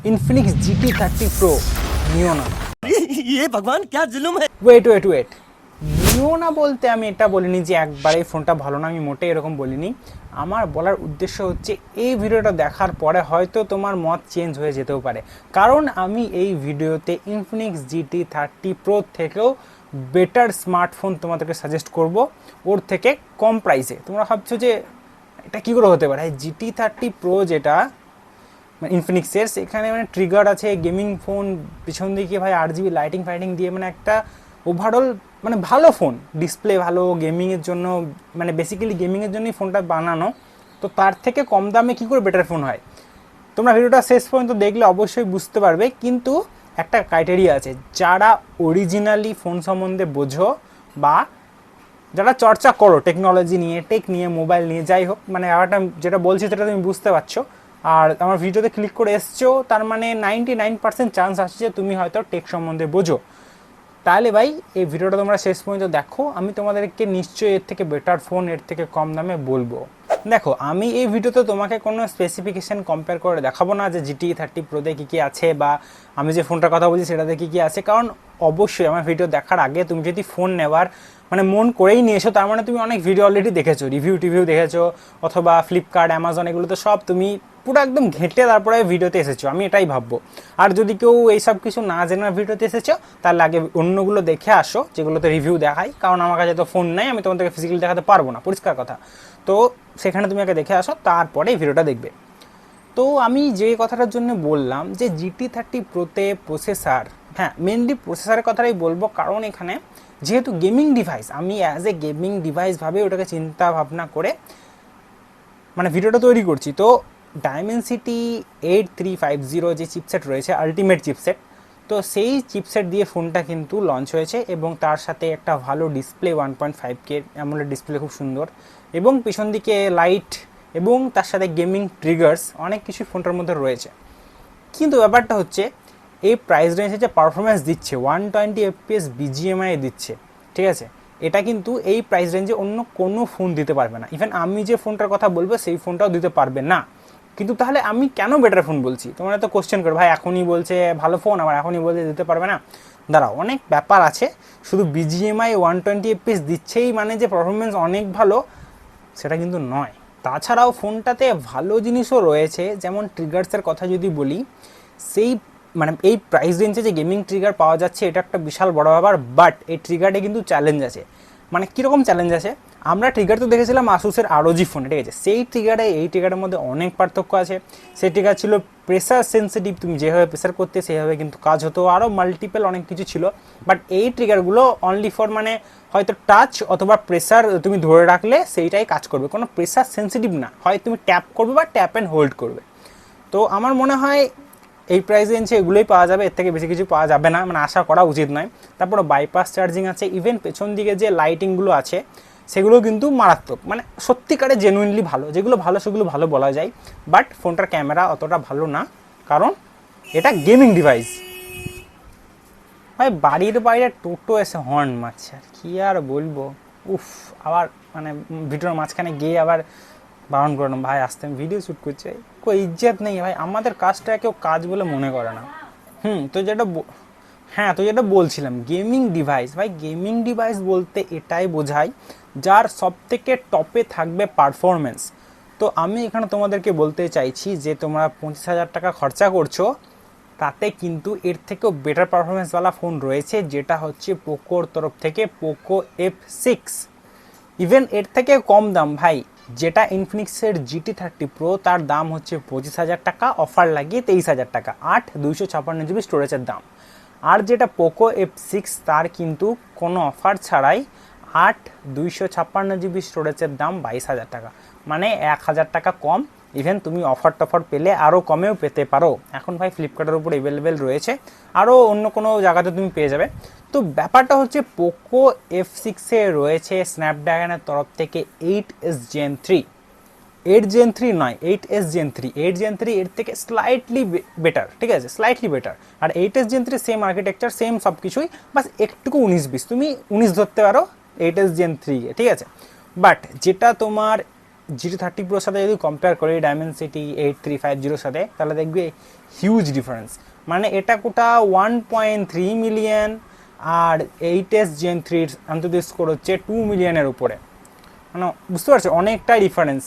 Infinix GT30 Pro নিও না। ये भगवान क्या जुल्म है। ওয়েট, নিও না বলতে আমি এটা বলিনি যে একবারেই ফোনটা ভালো না, আমি মোটেই এরকম বলিনি। আমার বলার উদ্দেশ্য হচ্ছে এই ভিডিওটা দেখার পরে হয়তো তোমার মত চেঞ্জ হয়ে যেতেও পারে, কারণ আমি এই ভিডিওতে ইনফিনিক্স GT30 Pro থেকেও বেটার স্মার্টফোন তোমাদেরকে সাজেস্ট করব, ওর থেকে কম প্রাইসে। তোমরা ভাবছো যে এটা কী করে হতে পারে? GT30 Pro যেটা মানে ইনফিনিক্সের, সেখানে মানে ট্রিগার আছে, গেমিং ফোন, পিছন দিকে ভাই 8GB লাইটিং ফাইটিং দিয়ে মানে একটা ওভারঅল মানে ভালো ফোন, ডিসপ্লে ভালো, গেমিংয়ের জন্য মানে বেসিক্যালি গেমিংয়ের জন্যই ফোনটা বানানো। তো তার থেকে কম দামে কী করে বেটার ফোন হয়? তোমরা ভিডিওটা শেষ পর্যন্ত দেখলে অবশ্যই বুঝতে পারবে, কিন্তু একটা ক্রাইটেরিয়া আছে। যারা অরিজিনালি ফোন সম্বন্ধে বোঝো বা যারা চর্চা করো টেকনোলজি নিয়ে, টেক নিয়ে, মোবাইল নিয়ে, যাই হোক, মানে একটা যেটা বলছি সেটা তুমি বুঝতে পারছো, আর আমার ভিডিওতে ক্লিক করে এসছো, তার মানে 99% চান্স আসছে যে তুমি হয়তো টেক সম্বন্ধে বোঝো। তাহলে ভাই এই ভিডিওটা তোমরা শেষ পর্যন্ত দেখো, আমি তোমাদেরকে নিশ্চয়ই এর থেকে বেটার ফোন, এর থেকে কম দামে বলবো। দেখো, আমি এই ভিডিওতে তোমাকে কোনো স্পেসিফিকেশান কম্পেয়ার করে দেখাবো না যে GT30 Proতে কী কী আছে, বা আমি যে ফোনটার কথা বলছি সেটাতে কী কী আছে, কারণ অবশ্যই আমার ভিডিও দেখার আগে তুমি যদি ফোন নেওয়ার মানে মন করেই নিয়েছো, তার মানে তুমি অনেক ভিডিও অলরেডি দেখেছো, রিভিউ দেখেছো, অথবা ফ্লিপকার্ট, অ্যামাজন, এগুলো তো সব তুমি পুরো একদম ঘেঁটে তারপরে ভিডিওতে এসেছো, আমি এটাই ভাববো। আর যদি কেউ এইসব কিছু না জেনে ভিডিওতে এসেছো, তাহলে আগে অন্যগুলো দেখে আসো যেগুলোতে রিভিউ দেখাই, কারণ আমার কাছে তো ফোন নেই, আমি তোমাদেরকে ফিজিক্যালি দেখাতে পারবো না, পরিষ্কার কথা। তো সেখানে তুমি আগে দেখে আসো, তারপরে ভিডিওটা দেখবে। তো আমি যে কথাটার জন্য বললাম যে GT30 Proতে প্রসেসার, হ্যাঁ মেনলি প্রসেসারের কথাটাই বলবো, কারণ এখানে যেহেতু গেমিং ডিভাইস, আমি অ্যাজ এ গেমিং ডিভাইস ভাবে ওটাকে চিন্তা ভাবনা করে মানে ভিডিওটা তৈরি করছি। তো ডায়মেনসিটি 8350 যে চিপসেট রয়েছে, আলটিমেট চিপসেট, তো সেই চিপসেট দিয়ে ফোনটা কিন্তু লঞ্চ হয়েছে, এবং তার সাথে একটা ভালো ডিসপ্লে 1.5K অ্যামোলেড ডিসপ্লে, খুব সুন্দর, এবং পিছন দিকে লাইট, এবং তার সাথে গেমিং ট্রিগার্স, অনেক কিছু ফোনটার মধ্যে রয়েছে। কিন্তু ব্যাপারটা হচ্ছে এই প্রাইস রেঞ্জে যে পারফরমেন্স দিচ্ছে, 120 FPS BGMI দিচ্ছে, ঠিক আছে, এটা কিন্তু এই প্রাইস রেঞ্জে অন্য কোনো ফোন দিতে পারবে না। ইভেন আমি যে ফোনটার কথা বলবো সেই ফোনটাও দিতে পারবে না। কিন্তু তাহলে আমি কেন বেটার ফোন বলছি? তোমরা তো কোশ্চেন করো, ভাই এখনই বলছে ভালো ফোন, আবার এখনই বলছে দিতে পারবে না। দাঁড়াও, অনেক ব্যাপার আছে। শুধু BGMI 120 FPS দিচ্ছেই মানে যে পারফরমেন্স অনেক ভালো, সেটা কিন্তু নয়। তাছাড়াও ফোনটাতে ভালো জিনিসও রয়েছে, যেমন ট্রিগার্সের কথা যদি বলি, সেই মানে এই প্রাইস রেঞ্জে যে গেমিং ট্রিগার পাওয়া যাচ্ছে, এটা একটা বিশাল বড় ব্যাপার। বাট এই ট্রিগারটা কিন্তু চ্যালেঞ্জ আছে। মানে কীরকম চ্যালেঞ্জ আছে? আমরা ট্রিগার তো দেখেছিলাম আসুসের ROG ফোনে, ঠিক আছে, সেই ট্রিগারে এই ট্রিগারের মধ্যে অনেক পার্থক্য আছে। সেই ট্রিগার ছিল প্রেসার সেন্সিটিভ, তুমি যেভাবে প্রেসার করতে সেভাবে কিন্তু কাজ হতো, আরও মাল্টিপল অনেক কিছু ছিল। বাট এই ট্রিগারগুলো অনলি ফর মানে হয়তো টাচ অথবা প্রেসার তুমি ধরে রাখলে সেইটাই কাজ করবে, কোনো প্রেসার সেন্সিটিভ না, হয় তুমি ট্যাপ করবে বা ট্যাপ অ্যান্ড হোল্ড করবে। তো আমার মনে হয় এই প্রাইস রেঞ্জে এগুলোই পাওয়া যাবে, এর থেকে বেশি কিছু পাওয়া যাবে না, মানে আশা করা উচিত নয়। তারপরে বাইপাস চার্জিং আছে, ইভেন পেছন দিকে যে লাইটিংগুলো আছে সেগুলো কিন্তু মারাত্মক, মানে সত্যিকারে জেনুইনলি ভালো, যেগুলো ভালো সেগুলো ভালো বলা যায়। বাট ফোনটার ক্যামেরা অতটা ভালো না, কারণ এটা গেমিং ডিভাইস। ভাই বাড়ির বাইরে টোটো এসে হর্ন মারছে, আর কী আর বলবো। উফ, আবার মানে ভিডিওর মাঝখানে গিয়ে আবার বারণ করলাম, ভাই আসতে, আমি ভিডিও শ্যুট করছি, কোনো ইজ্জত নেই ভাই, আমাদের কাজটা কেউ কাজ বলে মনে করে না। তো যেটা বলছিলাম, গেমিং ডিভাইস, ভাই গেমিং ডিভাইস বলতে এটাই বোঝায় যার সব থেকে টপে থাকবে পারফরমেন্স। তো আমি এখানে তোমাদেরকে বলতে চাইছি যে তোমরা 25,000 টাকা খরচা করছো, তাতে কিন্তু এর থেকেও বেটার পারফরমেন্সওয়ালা ফোন রয়েছে, যেটা হচ্ছে পোকোর তরফ থেকে পোকো F6। ইভেন এর থেকে কম দাম ভাই, যেটা ইনফিনিক্সের GT30 Pro, তার দাম হচ্ছে 25,000 টাকা, অফার লাগিয়ে 23,000 টাকা, 8 256GB স্টোরেজের দাম। আর যেটা পোকো F6, তার কিন্তু কোনো অফার ছাড়াই 8 256GB স্টোরেজের দাম 22,000 টাকা, মানে 1,000 টাকা কম। ইভেন তুমি অফার টফার পেলে আরও কমেও পেতে পারো, এখন ভাই ফ্লিপকার্টের উপর অ্যাভেলেবেল রয়েছে, আরও অন্য কোনো জায়গাতে তুমি পেয়ে যাবে। তো ব্যাপারটা হচ্ছে পোকো F6-এ রয়েছে স্ন্যাপড্রাগনের তরফ থেকে 8s Gen 3, 8 Gen 3 নয়, 8s Gen 3, 8 Gen 3 এর থেকে স্লাইটলি বেটার, ঠিক আছে, স্লাইটলি বেটার। আর 8s Gen 3 same architecture, same সব কিছুই, বাস একটুকু 19-20, তুমি 19 ধরতে পারো 8s Gen 3-এ, ঠিক আছে। বাট যেটা তোমার GT30 Proর সাথে যদি কম্পেয়ার করি, ডায়মেনসিটি 8350 সাথে, তাহলে দেখবে হিউজ ডিফারেন্স। মানে এটা কোটা 1.3 মিলিয়ন, আর 8s Gen 3 আন্তর্জাতিক স্কোর হচ্ছে 2 মিলিয়নের উপরে। মানে বুঝতে পারছো অনেকটাই ডিফারেন্স,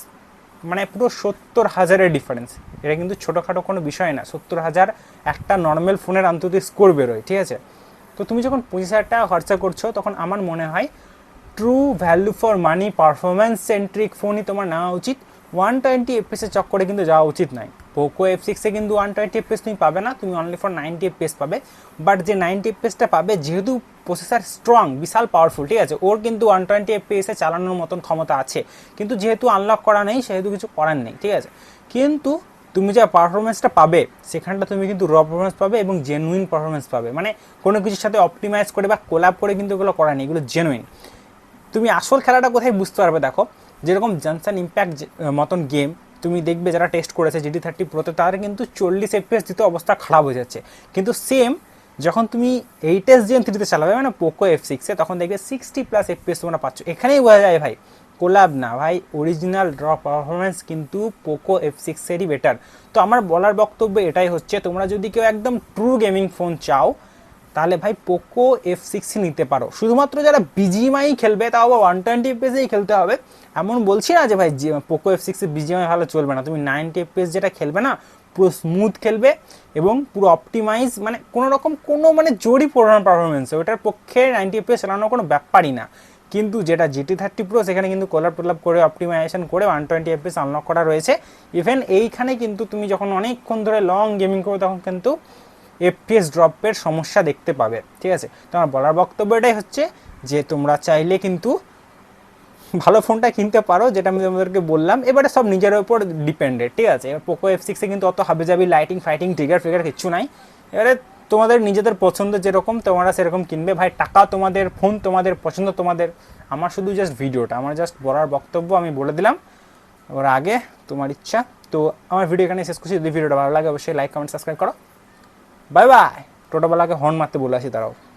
মানে পুরো 70,000-এর ডিফারেন্স। এটা কিন্তু ছোটোখাটো কোনো বিষয় না, 70,000 একটা নর্মাল ফোনের আন্তর্জাতিক স্কোর বেরোয়, ঠিক আছে। তো তুমি যখন 25,000 টাকা খরচা করছো, তখন আমার মনে হয় true value for money performance centric ফোনই তোমার নেওয়া উচিত। 120 এফপিএসের চক্করে কিন্তু যাওয়া উচিত নয়। পোকো F6-এ কিন্তু 120 এফপিএস তুমি পাবে না, তুমি অনলি ফর 90 এফপিএস পাবে। বাট যে 90 এফপিএসটা পাবে, যেহেতু প্রসেসর স্ট্রং, বিশাল পাওয়ারফুল, ঠিক আছে, ওর কিন্তু 120 এফপিএসে চালানোর মতন ক্ষমতা আছে। কিন্তু যেহেতু আনলক করা নেই, সেহেতু কিছু করার নেই, ঠিক আছে। কিন্তু তুমি যা পারফরমেন্সটা পাবে, সেখানটা তুমি কিন্তু র পারফরমেন্স পাবে এবং জেনুইন পারফরমেন্স পাবে। মানে কোনো কিছুর সাথে অপটিমাইজ করে বা কোলাপ করে কিন্তু এগুলো করা নেই, এগুলো জেনুইন। তুমি আসল খেলাটা কোথায় বুঝতে পারবে, দেখো যেরকম জনসন ইম্প্যাক্ট মতন গেম তুমি দেখবে যারা টেস্ট করেছে GT30 Proতে, তাদের কিন্তু 40 এফপিএস দিতে অবস্থা খারাপ হয়ে যাচ্ছে। কিন্তু সেম যখন তুমি 8s Gen 3-তে চালাবে, মানে পোকো F6-এ, তখন দেখবে 60+ এফপিএস তোমরা পাচ্ছ। এখানেই বোঝা যায় ভাই কোলাব না, ভাই অরিজিনাল র পারফরমেন্স কিন্তু পোকো F6-এরই বেটার। তো আমার বলার বক্তব্য এটাই হচ্ছে, তোমরা যদি কেউ একদম ট্রু গেমিং ফোন চাও, তাহলে ভাই পোকো F6 নিতে পারো। শুধুমাত্র যারা বিজিএমআই খেলবে, তাও আবার 120 এফপিএসেই খেলতে হবে এমন বলছি না যে ভাই পোকো F6-এ বিজিএমআই ভালো চলবে না। তুমি 90 এফপিএস যেটা খেলবে না, পুরো স্মুথ খেলবে এবং পুরো অপটিমাইজ, মানে কোনো রকম কোনো মানে জোরই পড়ানোর পারফরমেন্স, ওটার পক্ষে 90 এফপিএস চালানোর কোনো ব্যাপারই না। কিন্তু যেটা GT30 Pro, সেখানে কিন্তু কোলাপ টোলাপ করে অপটিমাইজেশন করে 120 এফপিএস আনলক করা রয়েছে। ইভেন এইখানে কিন্তু তুমি যখন অনেকক্ষণ ধরে লং গেমিং করো, তখন কিন্তু এফপিএস ড্রপের সমস্যা দেখতে পাবে, ঠিক আছে। তোমার বলার বক্তব্য এটাই হচ্ছে যে তোমরা চাইলে কিন্তু ভালো ফোনটা কিনতে পারো, যেটা আমি তোমাদেরকে বললাম। এবারে সব নিজের উপর ডিপেন্ডেড, ঠিক আছে। এবার পোকো F6-এ কিন্তু অত হাবিজাবি লাইটিং ফাইটিং ট্রিগার ফিগার কিচ্ছু নাই। এবারে তোমাদের নিজেদের পছন্দ যেরকম, তোমরা সেরকম কিনবে ভাই। টাকা তোমাদের, ফোন তোমাদের, পছন্দ তোমাদের। আমার শুধু জাস্ট ভিডিওটা, আমার জাস্ট বলার বক্তব্য আমি বলে দিলাম। ওর আগে তোমার ইচ্ছা। তো আমার ভিডিও এখানে শেষ করছি। যদি ভিডিওটা ভালো লাগে, অবশ্যই লাইক কমেন্ট সাবস্ক্রাইব করো। Bye bye. টোটোবেলাকে হর্ন মারতে বলে আসি, তারাও।